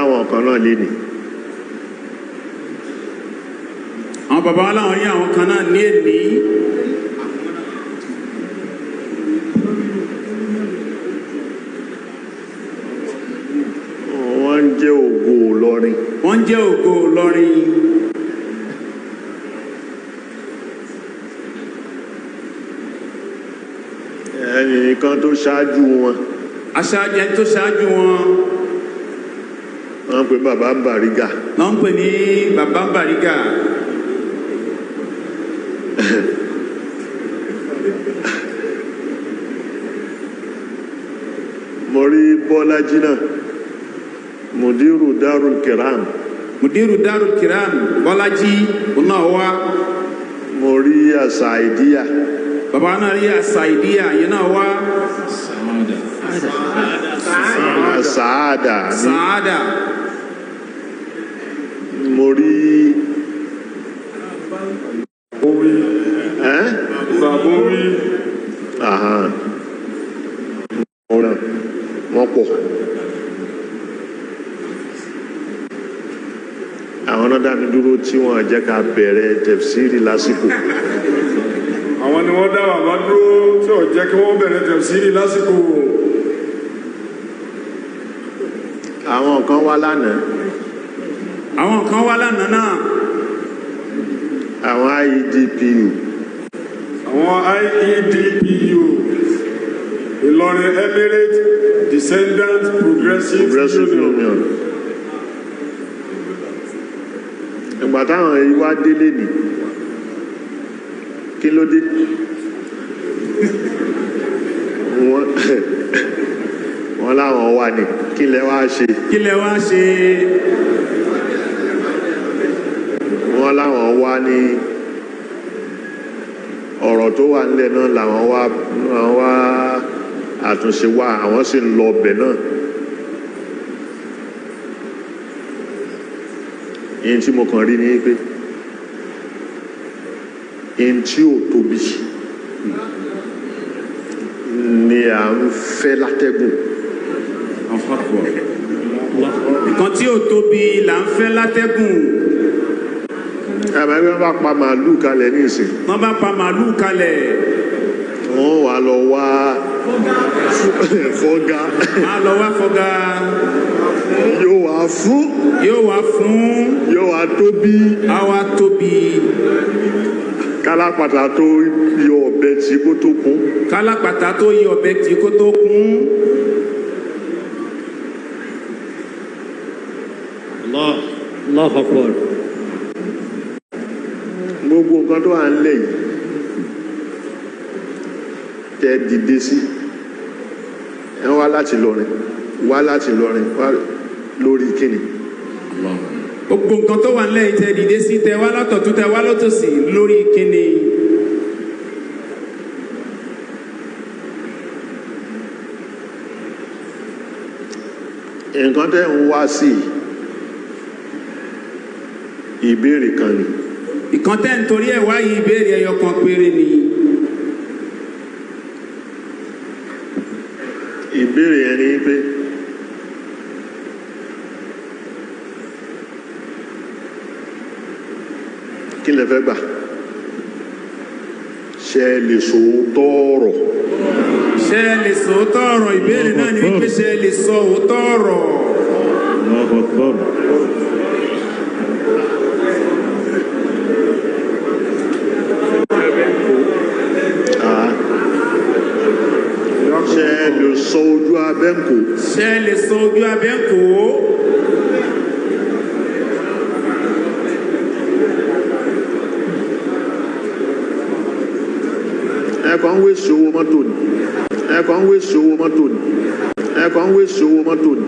láwọn kan náà lé ní. àwọn bàbá wa láwọn rí àwọn kan náà ní èní. wọ́n ń jẹ́ ògo Ìlọrin. wọ́n ń jẹ́ ògo Ìlọrin. ẹnìkan tó ṣáájú wọn. aṣáájú ẹni tó ṣáájú wọn. wọ́n ń pè bàbá Bàrígà. wọ́n ń pè ní bàbá Bàrígà. mo rí Bọ́lájí náà mudiru Darul Kiram. mudiru Darul Kiram Bọ́lájí ọ̀nà wa. mo rí Asaidiya. bàbá náà rí Asaidiya yẹn náà wá. Saada. mo rí Babowi. wọ́n pọ̀. àwọn náà dá mi dúró tí wọ́n jẹ́ ká bẹ̀rẹ̀ tẹ̀fsírì lásìkò. àwọn ni wọ́n dá bàbá dúró tí ò jẹ́ kí wọ́n bẹ̀rẹ̀ tẹ̀fsírì lásìkò. àwọn kan wá lánàá. àwọn kan wá lánàá náà. àwọn IEDPU. àwọn IEDPU Ìlọrin Emirate Descendant Progressive Union. ìgbà táwọn èyí wá délé ní kí ló dé wọ́n láwọn wà ní kí lẹ wá ṣe. wọ́n láwọn wá ní ọ̀rọ̀ tó wà nílẹ̀ náà làwọn wá àtúnṣe wá àwọn sì ń lọ ọbẹ̀ náà. yín tí mo kàn rí ní pé yín tí ò tóbi ni à ń fẹ́ látẹ́gùn. nǹkan tí ò tóbi là ń fẹ́ látẹ́gùn. ẹ̀mẹ́gbẹ́ bá pa màálù kalẹ̀ ní ìsìn. wọ́n bá pa màálù kalẹ̀. wọ́n wà lọ wá fọ́gá. wọ́n á lọ wá fọ́gá. yóò wá fún. yóò wá tóbi. á wá tóbi. kálápàtà tó yọ ọ̀bẹ tí kò tó kún. kálápàtà tó yọ ọ̀bẹ tí kò tó kún. Allahu Akbar. gbogbo nǹkan tó wà ń lẹ̀ yìí tẹ́ dìde sí ẹ wá láti lọrin wá lórí kíni. gbogbo nǹkan tó wà ń lẹ̀ yìí tẹ́ dìde sí tẹ́ wá lọ́tọ̀tún tẹ́ wá lọ́tọ̀sí lórí kíni. nǹkan tẹ́ ń wá sí ìbéèrè kan ni. ìkan tẹ́ ń torí ẹ̀ wáyé ìbéèrè ẹyọ kan péré ni. ìbéèrè yẹn ni pé kí lẹ fẹ́ gbà ṣé ẹ lè sòótọ́ ọ̀rọ̀. ṣé ẹ lè sòótọ́ ọ̀rọ̀ ìbéèrè náà ni wípé ṣé ẹ lè sọ òótọ́ ọ̀rọ̀. ṣé ẹ lè sọ ojú abẹ́ ń kó. ṣé ẹ lè sọ ojú abẹ́ ń kó. ẹ̀kọ́ ń wéṣì owó mọ́tò ni.